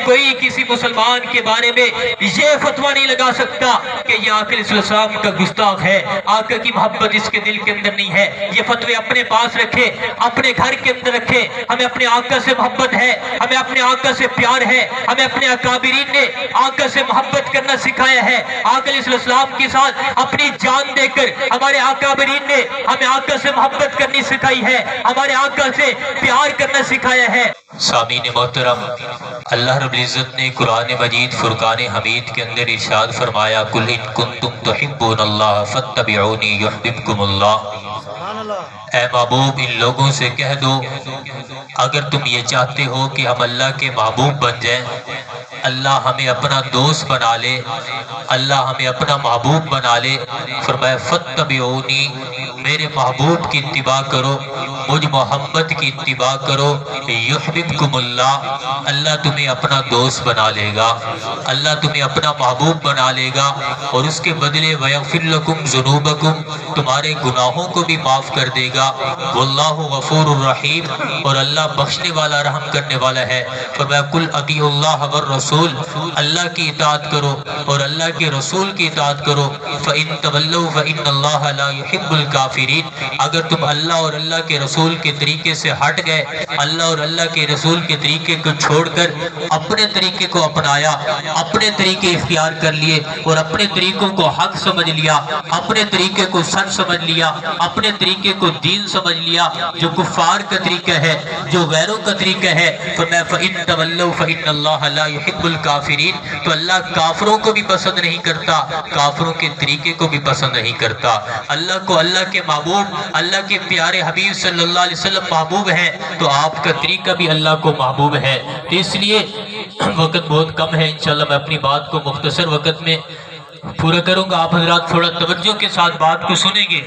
کوئی کسی مسلمان کے بارے میں یہ فتویٰ نہیں لگا سکتا کہ یہ آقا علیہ السلام کا گستاخ ہے، آقا کی محبت اس کے دل کے اندر نہیں ہے۔ یہ فتوے اپنے پاس رکھے، اپنے گھر کے اندر رکھے۔ ہمیں اپنے آقا سے محبت ہے، ہمیں اپنے آقا سے پیار ہے، ہمیں اپنے اکابرین نے آقا سے محبت کرنا سکھایا ہے۔ آقا علیہ السلام کے ساتھ اپنی جان دے کر ہمارے اکابرین نے ہمیں آقا سے محبت کرنی سکھائی ہے، ہمارے آقا سے پیار کرنا سکھایا ہے۔ سامعین محترم، اللہ رب العزت نے قرآن مجید فرقان حمید کے اندر ارشاد فرمایا، قُلْ إِن كُنتُمْ تُحِبُّونَ اللَّهَ فَاتَّبِعُونِي يُحْبِبْكُمُ اللَّهُ۔ اے محبوب ان لوگوں سے کہہ دو اگر تم یہ چاہتے ہو کہ ہم اللہ کے محبوب بن جائیں، اللہ ہمیں اپنا دوست بنا لے، اللہ ہمیں اپنا محبوب بنا لے، فرمایا فَاتَّبِعُونِي، میرے محبوب کی اتباع کرو، مجھ محمد کی اتباع کرو، یحببکم اللہ، اللہ تمہیں اپنا دوست بنا لے گا، اللہ تمہیں اپنا محبوب بنا لے گا، اور اس کے بدلے وَيَغْفِرْ لَكُمْ ذُنُوبَكُمْ، تمہارے گناہوں کو بھی معاف کر دے گا، وَاللَّهُ غَفُورٌ رَحِيمٌ، اور اللہ بخشنے والا رحم کرنے والا ہے۔ فرمایا قُلْ اطیعوا اللَّهَ وَالرَّسُولَ، اللہ کی اطاعت کرو اور اللہ کے رسول کی اطاعت کرو، فَإِن تَوَلَّوْا فَإِنَّ اللَّهَ لَا يُحِبُّ الْكَافِرِينَ، اگر تم اللہ اور اللہ کے رسول کے طریقے سے ہٹ گئے، اللہ اور اللہ کے رسول کے طریقے کو چھوڑ کر اپنے طریقے کو اپنایا، اپنے طریقے اختیار کر لیے اور اپنے طریقوں کو حق سمجھ لیا، اپنے طریقے کو سچ سمجھ لیا، اپنے طریقے کو دین سمجھ لیا، جو کفار کا طریقہ ہے، جو غیروں کا طریقہ ہے، فرمایا فَإِن تَوَلَّوْا فَإِنَّ اللَّهَ لَا يُحِبُّ الْكَافِرِينَ، تو اللہ کافروں کو بھی پسند نہیں کرتا، کافروں کے طریقے کو بھی پسند نہیں کرتا۔ اللہ کو اللہ کے محبوب، اللہ کے پیارے حبیب صلی اللہ علیہ وسلم محبوب ہے تو آپ کا طریقہ بھی اللہ کو محبوب ہے۔ تو اس لیے وقت بہت کم ہے، انشاءاللہ میں اپنی بات کو مختصر وقت میں پورا کروں گا، آپ حضرات تھوڑا توجہ کے ساتھ بات کو سنیں گے۔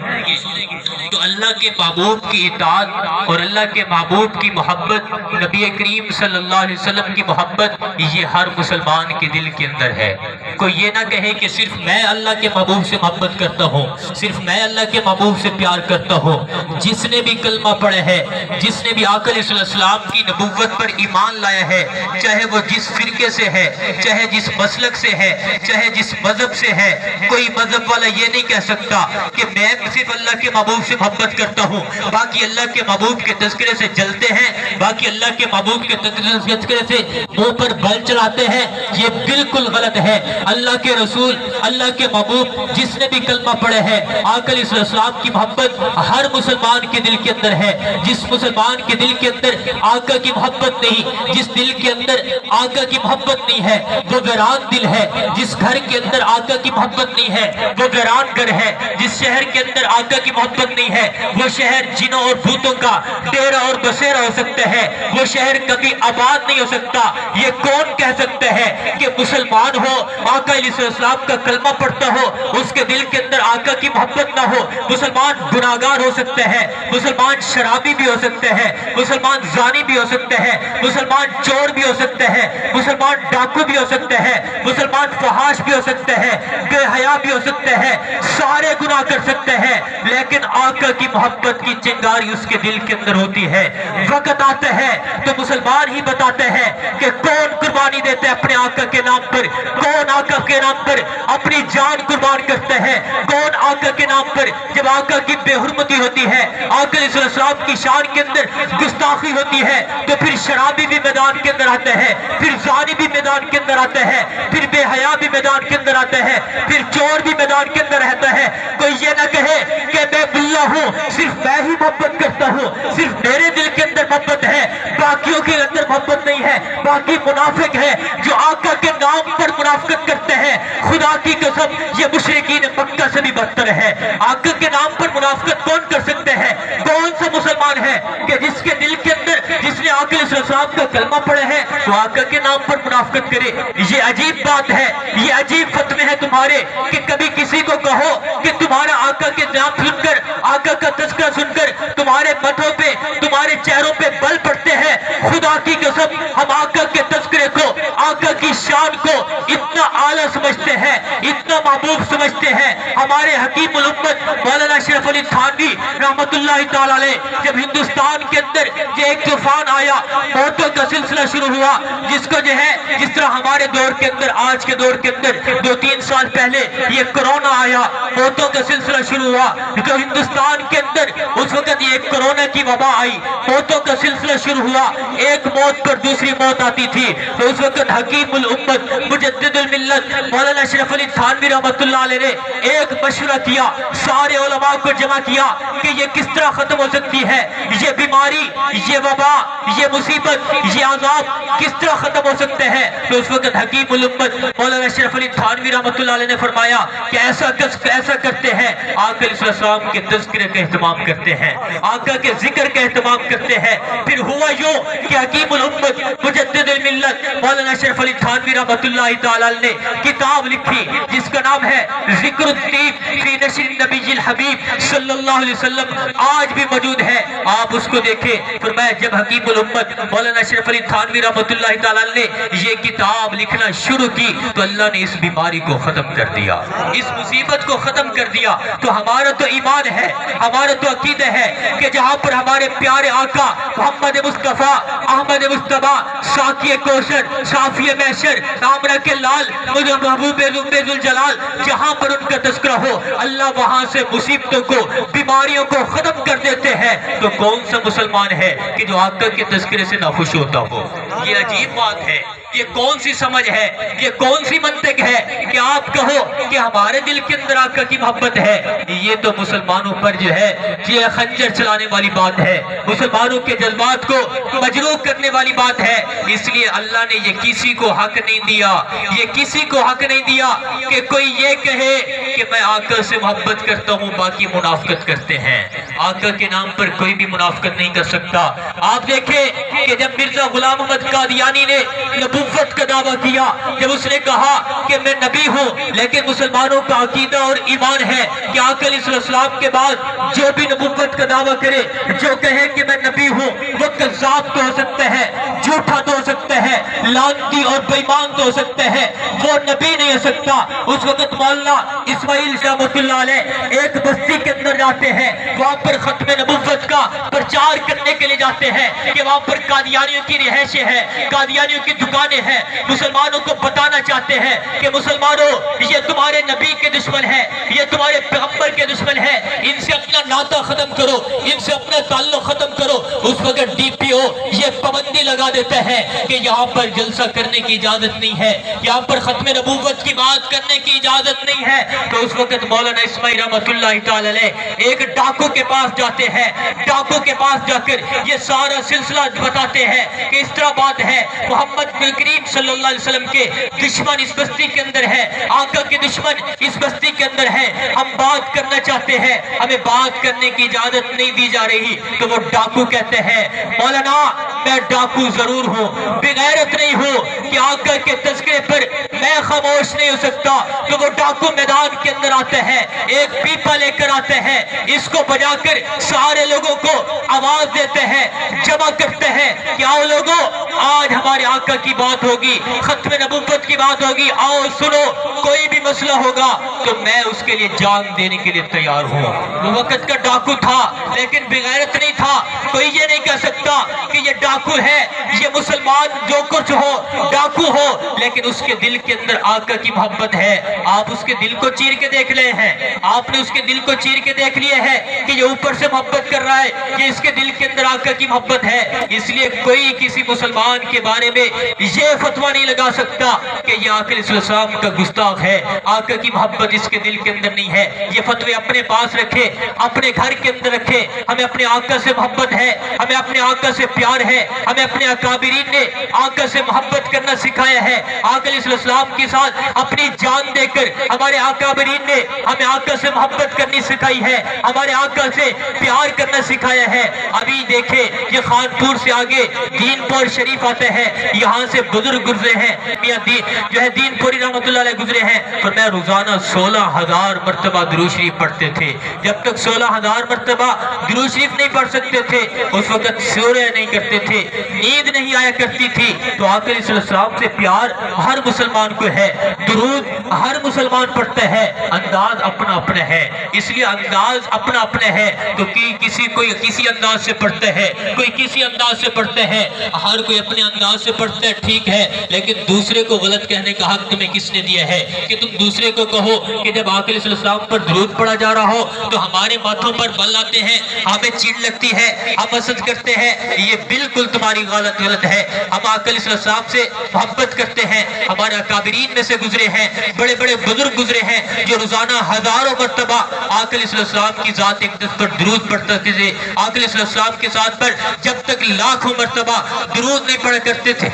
تو اللہ کے محبوب کی اطاعت اور اللہ کے محبوب کی محبت، نبی کریم صلی اللہ علیہ وسلم کی محبت، یہ ہر مسلمان کے دل کے اندر ہے۔ کوئی یہ نہ کہے کہ صرف میں اللہ کے محبوب سے محبت کرتا ہوں، صرف میں اللہ کے محبوب سے پیار کرتا ہوں۔ جس نے بھی کلمہ پڑھا ہے، جس نے بھی آقا علیہ السلام کی نبوت پر ایمان لایا ہے، چاہے وہ جس فرقے سے ہے، چاہے جس مسلک سے ہے، چاہے جس مذہب سے ہے، کوئی مذہب والا یہ نہیں کہہ سکتا کہ میں صرف اللہ کے محبوب سے محبت کرتا ہوں، باقی اللہ کے محبوب کے تذکرے سے جلتے ہیں، باقی اللہ کے محبوب کے تذکرے سے منہ پر بل چلاتے ہیں، یہ بالکل غلط ہے۔ اللہ کے رسول، اللہ کے محبوب، جس نے بھی کلمہ پڑھا ہے، آقا علیہ السلام کی محبت ہر مسلمان کے دل کے اندر ہے۔ جس مسلمان کے دل کے اندر آقا کی محبت نہیں، جس دل کے اندر آقا کی محبت نہیں ہے، وہ ویران دل ہے۔ جس گھر کے اندر آقا کی محبت نہیں ہے وہ ویران گھر ہے۔ جس شہر کے اندر آقا کی محبت نہیں ہے وہ شہر جنوں اور بھوتوں کا ڈیرا اور بسیرا ہو سکتا ہے، وہ شہر کبھی آباد نہیں ہو سکتا۔ یہ کون کہہ سکتا ہے کہ مسلمان ہو، آقا علیہ السلام کا کلمہ پڑھتا ہو، اس کے دل کے اندر آقا کی محبت نہ ہو؟ مسلمان گناہگار ہو سکتا ہے، مسلمان شرابی بھی ہو سکتا ہے، مسلمان زانی بھی ہو سکتا ہے، مسلمان چور بھی ہو سکتا ہے، مسلمان ڈاکو بھی ہو سکتا ہے، مسلمان فحاش بھی ہو سکتا ہے، بے حیا بھی ہو سکتا ہے، سارے گناہ کر سکتا ہے، لیکن آقا کی محبت کی چنگاری اس کے دل کے اندر ہوتی ہے۔ وقت آتا ہے تو مسلمان ہی بتاتا ہے کہ کون قربانی دیتا ہے اپنے آقا کے نام پر، کون آقا کے نام پر اپنی جان قربان کرتا ہے، کون آقا کے نام پر جب آقا کی بے حرمتی ہوتی ہے، آقا علیہ السلام کی شان کے اندر گستاخی ہوتی ہے، تو پھر شرابی بھی میدان کے اندر آتا ہے، پھر زانی بھی میدان کے اندر آتا ہے، پھر بے حیا بھی میدان کے اندر آتا ہے، پھر چور بھی میدان کے اندر رہتا ہے۔ کوئی یہ نہ کہے کہ میں باللہ ہوں، صرف میں ہی محبت کرتا ہوں، صرف میرے دل کے اندر محبت ہے، باقیوں کے اندر محبت نہیں ہے۔ باقی منافق ہے جو آقا کے نام پر منافقت کرتے ہیں، خدا کی قسم یہ مشرکین مکہ سے بھی بدتر ہے۔ آقا کے نام پر منافقت کون کر سکتے ہیں؟ کون سا مسلمان ہے کہ جس کے دل کے اندر، جس نے آقا علیہ السلام کا کلمہ پڑھا ہے، تو آقا کے نام پر منافقت کرے؟ یہ عجیب بات ہے، یہ عجیب فتوے ہیں تمہارے کہ کبھی کسی کو کہو کہ تمہارا آقا کے نام سن کر، آقا کا تذکرہ سن کر تمہارے متھوں پہ، تمہارے چہروں پہ بل پڑتے ہیں۔ خدا کی قسم ہم آقا کے تذکرے کو، آقا کی شان کو اتنا اعلیٰ سمجھتے ہیں، اتنا महबूब समझते हैं। हमारे हकीम उल उम्मत मौलाना अशरफ अली थानवी रहमतुल्लाह ताला अलैह जब हिंदुस्तान के अंदर ये एक तूफान आया, मौतों का सिलसिला शुरू हुआ, जिसको जो है जिस तरह हमारे दौर के अंदर, आज के दौर के अंदर 2-3 साल पहले ये कोरोना आया, मौतों का सिलसिला शुरू हुआ, तो हिंदुस्तान के अंदर उस वक्त ये कोरोना की वबा आई, मौतों का सिलसिला शुरू हुआ, एक मौत पर दूसरी मौत आती थी। तो उस वक्त हकीमुल उम्मत मुजद्दिदुल मिल्लत मौलाना अशरफ अली थानवी रहमतुल्लाह अलैह ने एक मशवरा किया, सारे उलमा को जमा किया कि ये किस तरह खत्म हो सकती है, ये बीमारी, ये वबा, ये मुसीबत, ये अजाब किस तरह खत्म हो सकते हैं। तो उस वक्त हकीमुल उम्मत मौलाना अशरफ अली थानवी रहमतुल्लाह अलैह ने फरमाया कि ऐसा करते हैं, आका अलैहिस्सलाम के तज़किरे का एहतमाम करते हैं, आका के जिक्र का एहतमाम करते हैं। फिर हुआ यूं कि हकीमुल उम्मत मुजद्दिदुल मिल्लत मौलाना अशरफ अली थानवी रहमतुल्लाह ताला अलैह ने किताब लिखी जिसका नाम है ज़िक्रुत्तीब फी नश्र नबील हबीब सल्लल्लाहु अलैहि वसल्लम, आज भी मौजूद है, आप उसको देखें। फरमाया जब हकीमुल उम्मत मौलाना अशरफ अली थानवी रहमतुल्लाह ताला अलैह ने ये किताब लिखना शुरू की तो अल्लाह ने इस बीमारी को खत्म कर दिया, इस मुसीबत को खत्म कर दिया। तो हमारा तो ईमान है, हमारा तो अकीदा है कि जहां पर हमारे प्यारे आका मोहम्मद मुस्तफा अहमद मुस्तबा साकिए कोशर साफिए मैशर आमरा के लाल महबूब जलाल, जहां पर उनका तस्करा हो, अल्लाह वहां से मुसीबतों को, बीमारियों को खत्म कर देते हैं। तो कौन सा मुसलमान है कि जो आका के तस्करे से नाखुश होता हो? ये अजीब बात है, ये कौन सी समझ है, ये कौन सी मंतक है कि आप कहो कि हमारे दिल के अंदर आका की मोहब्बत है। ये तो मुसलमानों पर जो है ये खंजर चलाने वाली बात है, मुसलमानों के जज्बात को मजरूह करने वाली बात है। इसलिए अल्लाह ने ये किसी को हक नहीं दिया, ये किसी को हक नहीं दिया कि कोई ये कहे कि मैं आका से मोहब्बत करता हूँ, बाकी मुनाफिकत करते हैं। आका के नाम पर कोई भी मुनाफिकत नहीं कर सकता। आप देखें कि जब मिर्जा गुलाम अहमद कादियानी ने नबुव्वत का दावा किया, जब उसने कहा कि मैं नबी हूँ, लेकिन मुसलमानों का अकीदा और ईमान है कि आका अलैहिस्सलाम के बाद जो भी नबुव्वत का दावा करे, जो कहे कि मैं नबी हूँ, वो कज़्ज़ाब तो हो सकता है, झूठा तो हो सकता है, लानती और बेईमान तो हो सकता है, वो नबी नहीं हो सकता। उस वक्त मौलाना इस्माइल रहमतुल्लाह अलैह एक बस्ती के अंदर जाते हैं, वहां पर खत्म नबुव्वत का प्रचार करने के लिए जाते हैं कि वहां पर कादियानियों की रिहाइशें हैं, कादियानियों की दुकानें हैं। मुसलमानों को बताना चाहते हैं कि मुसलमानों, ये तुम्हारे नबी के दुश्मन है, ये तुम्हारे पैगंबर के दुश्मन है, इनसे अपना नाता खत्म करो, इनसे अपना ताल्लुक खत्म करो। उस वक्त डीपीओ ये पाबंदी लगा देता है कि यहाँ पर जलसा करने की इजाजत नहीं है, यहाँ पर खत्म नबुव्वत की बात करने की इजाजत नहीं है। तो उस वक्त मौलाना इस्माइल रहमतुल्लाह ताला अलैह एक डाकू के पास जाते हैं, डाकू के पास जाकर ये सारा सिलसिला बताते हैं कि इस तरह बात है, मोहम्मद करीम सल्लल्लाहु अलैहि वसल्लम के दुश्मन इस बस्ती के अंदर है, आका के दुश्मन इस बस्ती के अंदर है, हम बात करना चाहते हैं, हमें बात करने की इजाजत नहीं दी जा रही। तो वो डाकू कहते हैं, मौलाना मैं डाकू जरूर हूँ, बेगैरत नहीं हूँ कि आका के तज़किरे पर मैं खामोश नहीं हो सकता। तो वो डाकू मैदान के अंदर आते हैं, एक पीपा लेकर आते हैं, इसको बजाकर सारे लोगों को आवाज देते हैं, जमा करते हैं कि आओ लोगों, आज हमारे आका की बात होगी, खत्म नबुव्वत की बात होगी, आओ सुनो, कोई भी मसला होगा तो मैं उसके लिए जान देने के लिए तैयार हूँ। वो वक्त का डाकू था, लेकिन बेगैरत नहीं था। कोई ये नहीं कह सकता कि ये डाकू है, ये मुसलमान जो कुछ हो, डाकू हो, लेकिन उसके दिल के अंदर आका की मोहब्बत है। आप उसके दिल को चीर के देख रहे हैं, आपने उसके दिल को चीर के देख लिए है कि ये ऊपर से मोहब्बत कर रहा है, कि इसके दिल के अंदर आका की मोहब्बत है। इसलिए कोई किसी मुसलमान के बारे में ये फतवा नहीं लगा सकता कि ये आका अलैहिस्सलाम का गुस्ताख है, आका की मोहब्बत इसके दिल के अंदर नहीं है। ये फतवे अपने पास रखे, अपने घर के अंदर रखे। हमें अपने आका से मोहब्बत है, हमें अपने आका से प्यार है, हमें अपने अकाबिरीन ने आका से मोहब्बत करना सिखाया है। आका अलैहिस्सलाम के साथ अपनी जान देकर हमारे अकाबिरीन ने हमें आका से मोहब्बत करनी सिखाई है, हमारे आका से प्यार करना सिखाया है। अभी देखे ये खानपुर से आगे दीनपुर शरीफ आते हैं, यहाँ से बुजुर्ग गुजरे हैं, मियां जो है दीनपुरी रहमतुल्लाह अलैह गुजरे हैं। तो मैं रोजाना 16,000 मरतबा दुरूद शरीफ पढ़ते थे। जब तक 16,000 मरतबा दुरूद शरीफ नहीं पढ़ सकते थे, उस वक्त सूर्य नहीं करते थे, नींद नहीं आया करती थी। तो आका अलैहिस्सलाम से प्यार हर मुसलमान को है, दुरूद हर मुसलमान पढ़ता है, अंदाज अपना अपना है। इसलिए अंदाज अपना अपना है, तो कोई किसी अंदाज से पढ़ता है, कोई किसी अंदाज से पढ़ता है, हर कोई अपने अंदाज से पढ़ता है, ठीक है, लेकिन दूसरे को गलत कहने का हक तुम्हें किसने दिया है कि तुम दूसरे को कहो कि जब आका अलैहिस्सलाम पर दुरूद पढ़ा जा रहा हो तो हमारे माथों पर बल आते हैं, हमें चिढ़ लगती है, हम हसद करते हैं। ये बिल्कुल तुम्हारी गलत है। हम आका अलैहिस्सलाम से मोहब्बत करते हैं, हमारे अकाबिरीन में से गुजरे हैं, बड़े बड़े बुजुर्ग गुजरे हैं जो रोजाना हजारों मर्तबा आका अलैहिस्सलाम की जात अक़दस पर दुरूद पढ़ते थे। आका अलैहिस्सलाम के साथ पर जब तक लाखों मर्तबा दुरूद नहीं पढ़ा करते थे,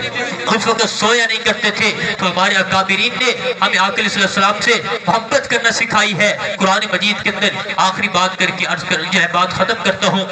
उस वक्त सोया नहीं करते थे, तो हमारे अकाबिरीन ने हमें आका अलैहिस्सलाम से मोहब्बत करना सिखाई है। कुरान मजीद के अंदर आखिरी बात करके अर्ज कर जो है बात खत्म करता हूँ।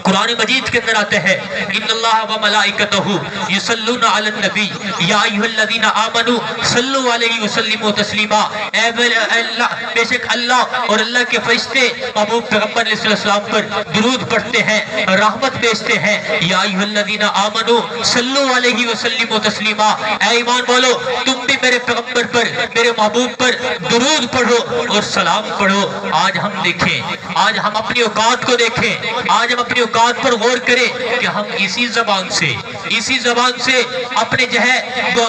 कुरान मजीद के अंदर आता है इन्नल्लाह व मलाइकतहु युसल्लूना अलन नबी या अय्युहल्लज़ीना आमनू सल्लु अलैहि व सल्लिमू तस्लीमा। अल्लाह बेशक अल्लाह और अल्लाह के फरिश्ते महबूब पैगंबर अलैहिस्सलाम पर दुरूद पढ़ते हैं, रहमत भेजते हैं। या अय्युहल्लज़ीना आमनू सल्लु अलैहि व सल्लिमू तस्लीमा, ऐ ईमान वालो तुम भी मेरे पैगंबर पर, मेरे महबूब पर दुरूद पढ़ो और सलाम पढ़ो। आज हम देखें, आज हम अपनी औकात को देखें, आज हम अपनी औकात पर गौर करें कि हम इसी जबान से अपने जो है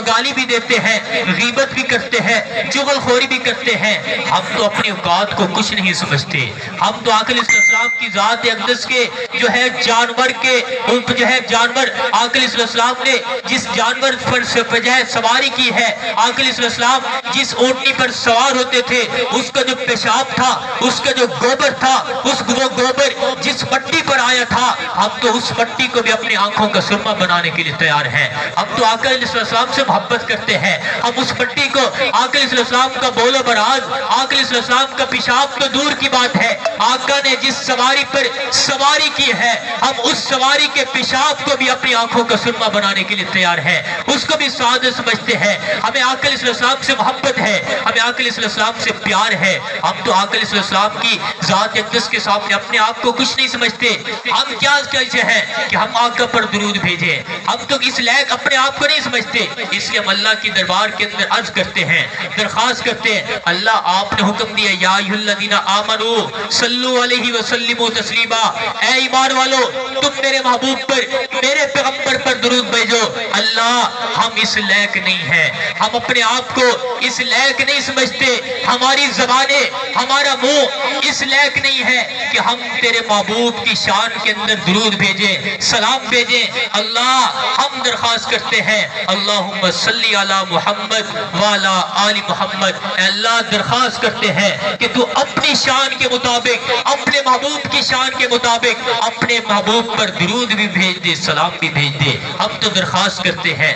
गाली भी देते हैं, गीबत भी करते हैं, चुगलखोरी भी करते हैं। हम तो अपनी औकात को कुछ नहीं समझते। हम तो आका अलैहिस्सलाम की जात अक़दस के जो है जानवर के जो है जानवर आका अलैहिस्सलाम ने जिस जानवर पर जो है सवारी की है, आका अलैहिस्सलाम जिस ऊँटनी पर सवार होते थे, उसका जो पेशाब था, उसका जो गोबर था, वो गोबर जिस मट्टी पर आया था, हम तो उस मट्टी को भी अपनी आंखों का सुरमा बनाने के लिए तैयार हैं। हम तो आका अलैहिस्सलाम से मोहब्बत करते हैं, हम उस मट्टी को आका अलैहिस्सलाम का बोलो बराज, आका अलैहिस्सलाम का पेशाब तो दूर की बात है, आका ने जिस सवारी पर सवारी की है, हम उस सवारी के पेशाब को भी अपनी आंखों का सुरमा बनाने के लिए तैयार हैं, उसको भी सादे समझते हैं। हमें आका अलैहिस्सलाम से मोहब्बत है, हमें आका अलैहिस्सलाम से प्यार है। हम तो आका अलैहिस्सलाम की जात अक़दस के सामने अपने आप को कुछ नहीं समझते। हम क्या कहते हैं कि हम आका पर दुरूद भेजें, हम तो इस लायक अपने आप को नहीं समझते। इसलिए हम अल्लाह की दरबार के अंदर अर्ज करते हैं, दरखास्त करते हैं, अल्लाह आपने हुक्म दिया या अय्युहल्लज़ीना आमनू सल्लु अलैहि व सल्लिमू तस्लीमा, ऐ ईमान वालो तुम मेरे महबूब पर, मेरे पैगंबर पर दुरूद भेजो। अल्लाह हम इस लायक नहीं हैं, हम अपने आप को इस लायक नहीं समझते, हमारी ज़बाने, हमारा मुंह इस लायक नहीं है कि हम तेरे महबूब की शान के अंदर दुरूद भेजें, सलाम भेजें। अल्लाह हम दरखास्त करते हैं अल्लाहुम्मा सल्ली अला मुहम्मद व अला आलि मुहम्मद। अल्लाह दरखास्त करते हैं कि तू अपनी शान के मुताबिक, अपने महबूब की शान के मुताबिक अपने महबूब पर दुरूद भी भेज दे, सलाम भी भेज दे। हम तो दरखास्त करते हैं।